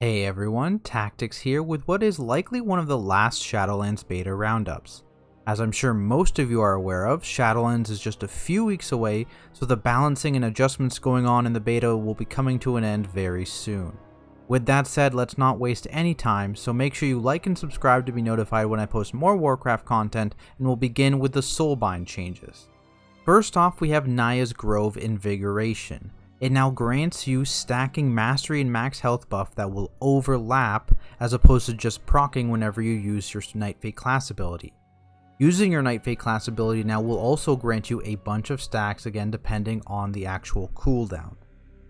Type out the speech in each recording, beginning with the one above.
Hey everyone, Tactics here with what is likely one of the last Shadowlands beta roundups. As I'm sure most of you are aware of, Shadowlands is just a few weeks away, so the balancing and adjustments going on in the beta will be coming to an end very soon. With that said, let's not waste any time, so make sure you like and subscribe to be notified when I post more Warcraft content, and we'll begin with the Soulbind changes. First off, we have Naya's Grove Invigoration. It now grants you stacking mastery and max health buff that will overlap as opposed to just proccing whenever you use your Night Fate class ability. Using your Night Fate class ability now will also grant you a bunch of stacks, again depending on the actual cooldown.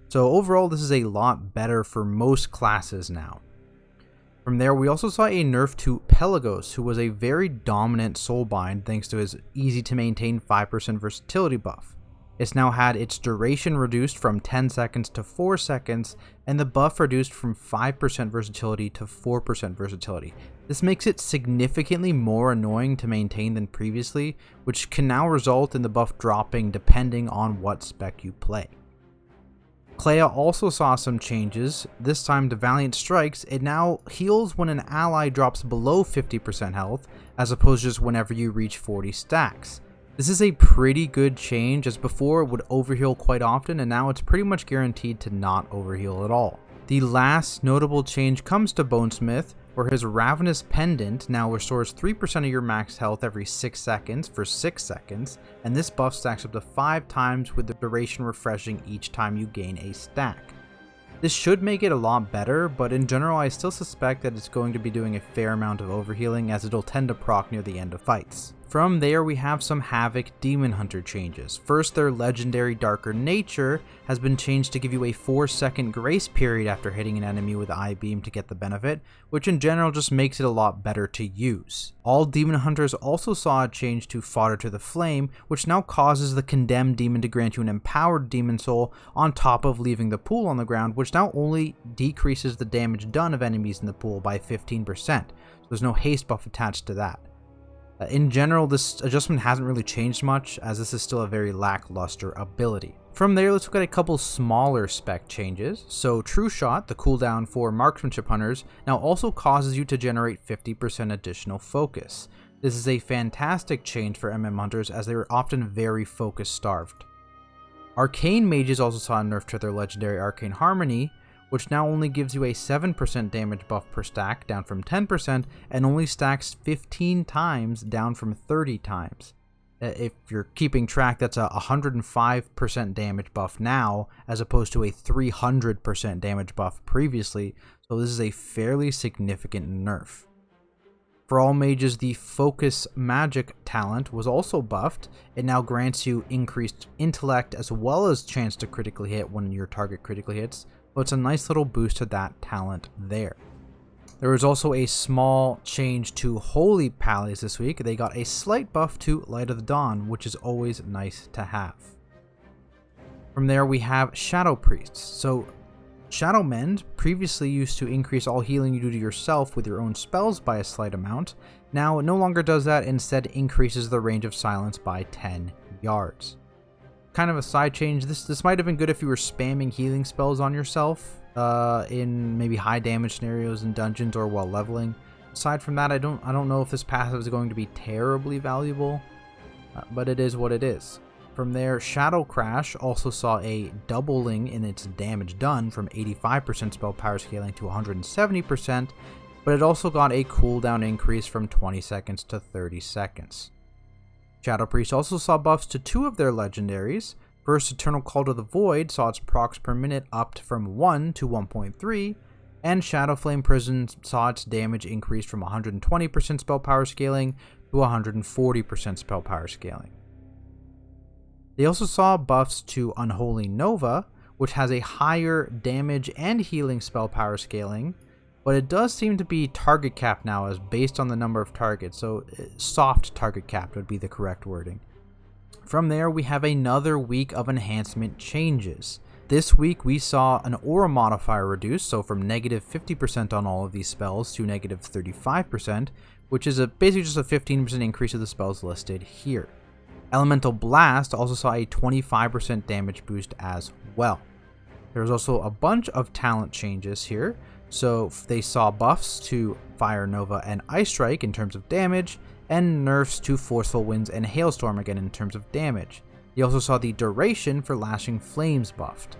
So overall this is a lot better for most classes now. From there we also saw a nerf to Pelagos, who was a very dominant soulbind thanks to his easy to maintain 5% versatility buff. It's now had its duration reduced from 10 seconds to 4 seconds, and the buff reduced from 5% versatility to 4% versatility. This makes it significantly more annoying to maintain than previously, which can now result in the buff dropping depending on what spec you play. Clea also saw some changes. This time to Valiant Strikes, it now heals when an ally drops below 50% health, as opposed to just whenever you reach 40 stacks. This is a pretty good change, as before it would overheal quite often, and now it's pretty much guaranteed to not overheal at all. The last notable change comes to Bonesmith, where his Ravenous Pendant now restores 3% of your max health every 6 seconds for 6 seconds, and this buff stacks up to 5 times with the duration refreshing each time you gain a stack. This should make it a lot better, but in general I still suspect that it's going to be doing a fair amount of overhealing, as it'll tend to proc near the end of fights. From there we have some Havoc Demon Hunter changes. First, their legendary Darker Nature has been changed to give you a 4-second grace period after hitting an enemy with Eye Beam to get the benefit, which in general just makes it a lot better to use. All Demon Hunters also saw a change to Fodder to the Flame, which now causes the condemned demon to grant you an empowered demon soul on top of leaving the pool on the ground, which now only decreases the damage done of enemies in the pool by 15%, so there's no haste buff attached to that. In general, this adjustment hasn't really changed much, as this is still a very lackluster ability. From there, let's look at a couple smaller spec changes. So True Shot, the cooldown for marksmanship hunters, now also causes you to generate 50% additional focus. This is a fantastic change for MM hunters, as they were often very focus starved. Arcane mages also saw a nerf to their legendary Arcane Harmony, which now only gives you a 7% damage buff per stack, down from 10%, and only stacks 15 times, down from 30 times. If you're keeping track, that's a 105% damage buff now, as opposed to a 300% damage buff previously, so this is a fairly significant nerf. For all mages, the Focus Magic talent was also buffed. It now grants you increased intellect as well as chance to critically hit when your target critically hits. So it's a nice little boost to that talent there. There was also a small change to Holy Pallies this week. They got a slight buff to Light of the Dawn, which is always nice to have. From there we have Shadow Priests. So Shadow Mend previously used to increase all healing you do to yourself with your own spells by a slight amount. Now it no longer does that, instead increases the range of silence by 10 yards. Kind of a side change, this might have been good if you were spamming healing spells on yourself in maybe high damage scenarios in dungeons or while leveling. Aside from that, I don't know if this passive is going to be terribly valuable, but it is what it is. From there, Shadow Crash also saw a doubling in its damage done from 85% spell power scaling to 170%, but it also got a cooldown increase from 20 seconds to 30 seconds. Shadow Priest also saw buffs to 2 of their legendaries. First, Eternal Call to the Void saw its procs per minute upped from 1 to 1.3, and Shadow Flame Prison saw its damage increased from 120% spell power scaling to 140% spell power scaling. They also saw buffs to Unholy Nova, which has a higher damage and healing spell power scaling, but it does seem to be target cap now, as based on the number of targets, so soft target cap would be the correct wording. From there we have another week of enhancement changes. This week we saw an aura modifier reduced, so from negative 50% on all of these spells to negative 35%, which is basically just a 15% increase of the spells listed here. Elemental Blast also saw a 25% damage boost as well. There's also a bunch of talent changes here. So they saw buffs to Fire Nova and Ice Strike in terms of damage, and nerfs to Forceful Winds and Hailstorm again in terms of damage. You also saw the duration for Lashing Flames buffed.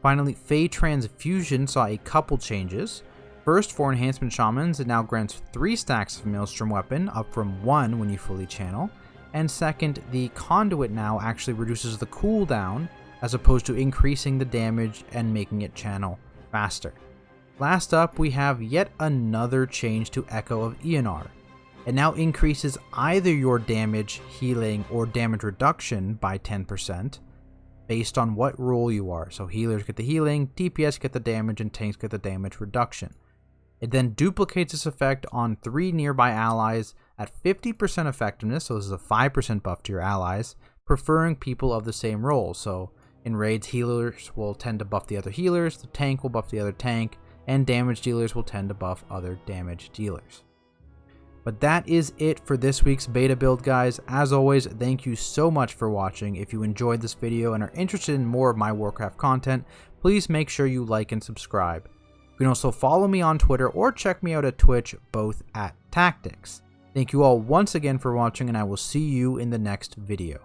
Finally, Fey Transfusion saw a couple changes. First, for Enhancement Shamans, it now grants 3 stacks of Maelstrom Weapon, up from 1 when you fully channel. And second, the Conduit now actually reduces the cooldown, as opposed to increasing the damage and making it channel faster. Last up, we have yet another change to Echo of Eonar. It now increases either your damage, healing, or damage reduction by 10%, based on what role you are. So healers get the healing, DPS get the damage, and tanks get the damage reduction. It then duplicates this effect on 3 nearby allies at 50% effectiveness, so this is a 5% buff to your allies, preferring people of the same role. So in raids, healers will tend to buff the other healers, the tank will buff the other tank, and damage dealers will tend to buff other damage dealers. But that is it for this week's beta build, guys. As always, thank you so much for watching. If you enjoyed this video and are interested in more of my Warcraft content, please make sure you like and subscribe. You can also follow me on Twitter or check me out at Twitch, both at Tactics. Thank you all once again for watching, and I will see you in the next video.